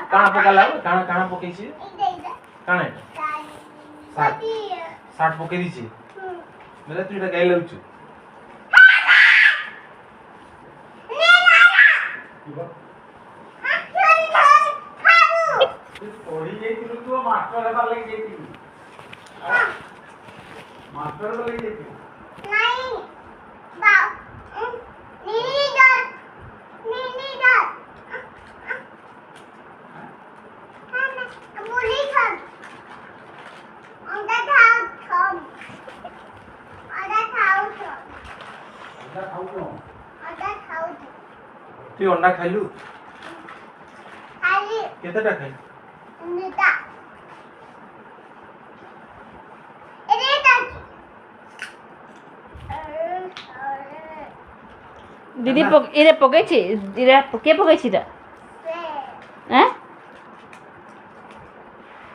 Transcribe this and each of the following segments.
કાણા પકાલાવ કાણા પકઈ છે કાણે સાટ પકઈ દીધી મેલે તું এটা ગાઈ લઉં છું ઓડી જઈતી તું માસ્ટર લેવા લઈ જઈતી માસ્ટર લઈ જઈતી નહીં બા નીની ડર મુલી ખાન અંદા ખાવ তুই অন্ডা খাইলু খালি কেতেটা খাই নিতা এটা দিদি এরে পকেছে এরা কে পকেছে এটা হ্যাঁ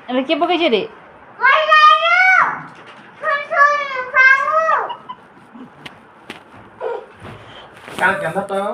এটা কে পকেছে রে কাল কেন্দা পাও